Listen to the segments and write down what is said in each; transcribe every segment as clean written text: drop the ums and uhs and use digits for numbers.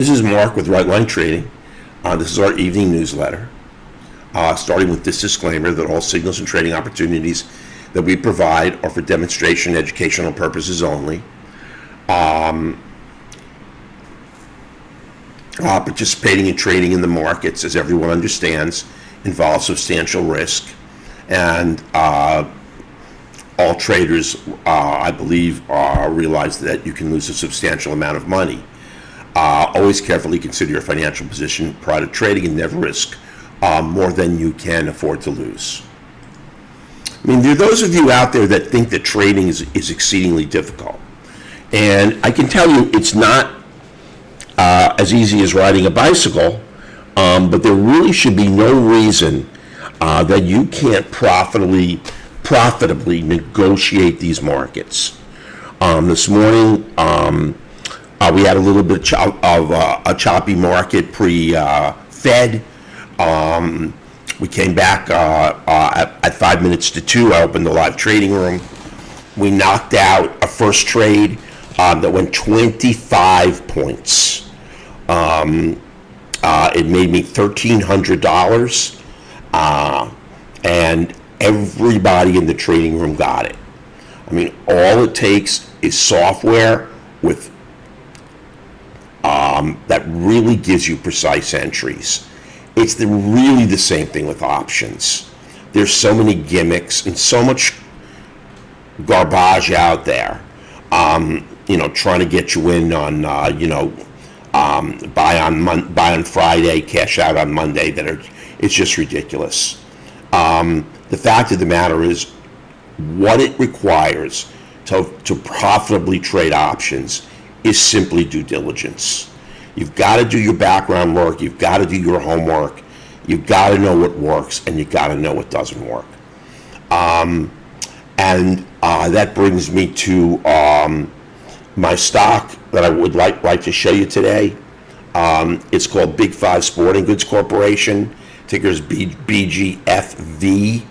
This is Mark with Right Line Trading. This is our evening newsletter, starting with this disclaimer that all signals and trading opportunities that we provide are for demonstration and educational purposes only. Participating in trading in the markets, as everyone understands, involves substantial risk, and all traders, I believe, realize that you can lose a substantial amount of money. Always carefully consider your financial position prior to trading and never risk more than you can afford to lose. I mean, there are those of you out there that think that trading is exceedingly difficult. And I can tell you it's not as easy as riding a bicycle, but there really should be no reason that you can't profitably negotiate these markets. This morning, we had a little bit of a choppy market pre-Fed. We came back at 5 minutes to 2. I opened the live trading room. We knocked out a first trade that went 25 points. It made me $1,300, and everybody in the trading room got it. I mean, all it takes is software with that really gives you precise entries. It's really the same thing with options. There's so many gimmicks and so much garbage out there, trying to get you in on, buy on Friday, cash out on Monday. It's just ridiculous. The fact of the matter is, what it requires to profitably trade options is simply due diligence. You've got to do your background work. You've got to do your homework. You've got to know what works, and you've got to know what doesn't work. That brings me to my stock that I would like to show you today. It's called Big Five Sporting Goods Corporation. Ticker is BGFV.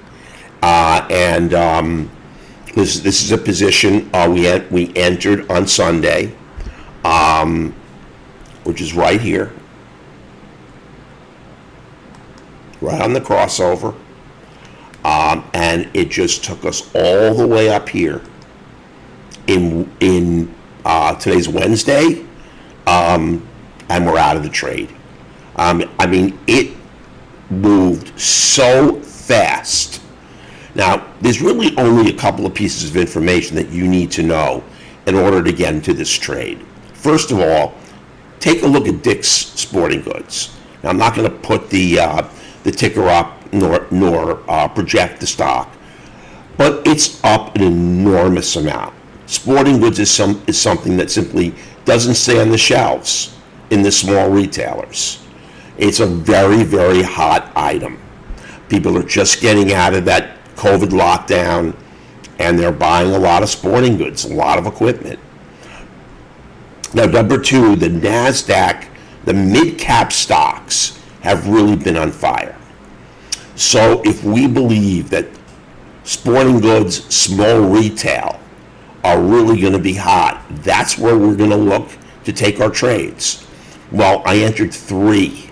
This is a position we entered on Sunday, which is right here, right on the crossover, and it just took us all the way up here. In today's Wednesday, and we're out of the trade. It moved so fast. Now, there's really only a couple of pieces of information that you need to know in order to get into this trade. First of all, take a look at Dick's Sporting Goods. Now, I'm not going to put the ticker up nor project the stock, but it's up an enormous amount. Sporting goods is something that simply doesn't stay on the shelves in the small retailers. It's a very, very hot item. People are just getting out of that COVID lockdown, and they're buying a lot of sporting goods, a lot of equipment. Now, number two, the NASDAQ, the mid-cap stocks have really been on fire. So if we believe that sporting goods, small retail, are really going to be hot, that's where we're going to look to take our trades. Well, I entered 3.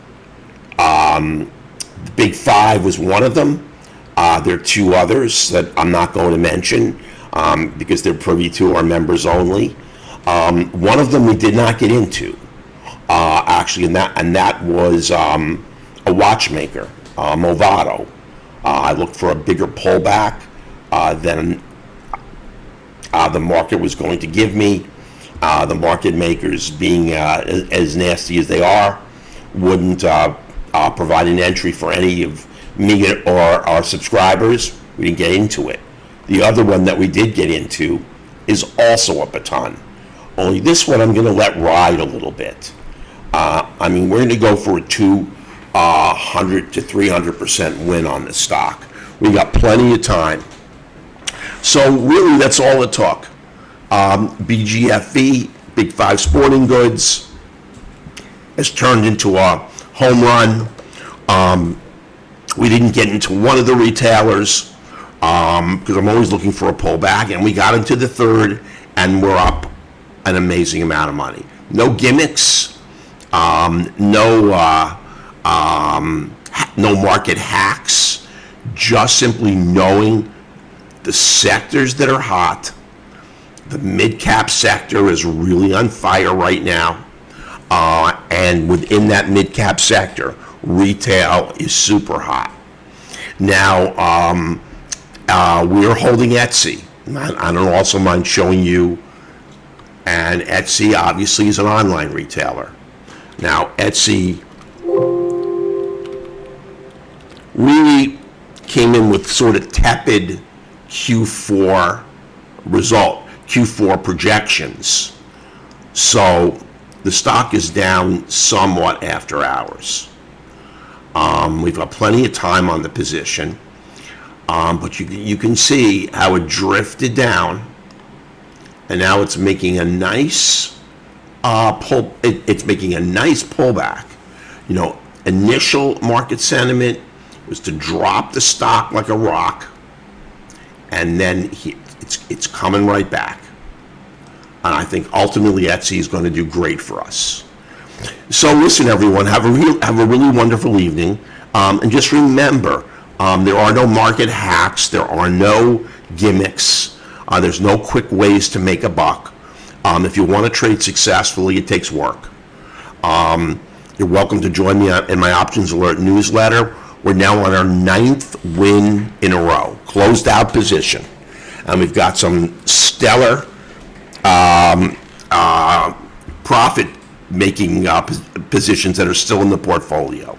The Big Five was one of them. There are 2 others that I'm not going to mention because they're privy to our members only. One of them we did not get into, actually, and that was a watchmaker, Movado. I looked for a bigger pullback than the market was going to give me. The market makers, being as nasty as they are, wouldn't provide an entry for any of me or our subscribers. We didn't get into it. The other one that we did get into is also up a ton. Only this one I'm going to let ride a little bit. We're going to go for a 200 to 300% win on this stock. We got plenty of time. So really, that's all it took. BGFV, Big Five Sporting Goods, has turned into a home run. We didn't get into one of the retailers because I'm always looking for a pullback, and we got into the third, and we're up an amazing amount of money. No gimmicks. No market hacks, just simply knowing the sectors that are hot. The mid-cap sector is really on fire right now. And within that mid-cap sector, retail is super hot. Now, we're holding Etsy. I don't also mind showing you, and Etsy obviously is an online retailer. Now, Etsy really came in with sort of tepid Q4 Q4 projections. So the stock is down somewhat after hours. We've got plenty of time on the position, but you can see how it drifted down, and now it's making a nice it's making a nice pullback. Initial market sentiment was to drop the stock like a rock, and then it's coming right back. And I think ultimately Etsy is going to do great for us. So listen, everyone, have a really wonderful evening, and just remember, there are no market hacks, there are no gimmicks, there's no quick ways to make a buck. If you want to trade successfully, it takes work. You're welcome to join me in my Options Alert newsletter. We're now on our 9th win in a row, closed out position, and we've got some stellar profit-making positions that are still in the portfolio.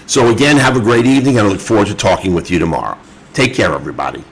So again, have a great evening, and I look forward to talking with you tomorrow. Take care, everybody.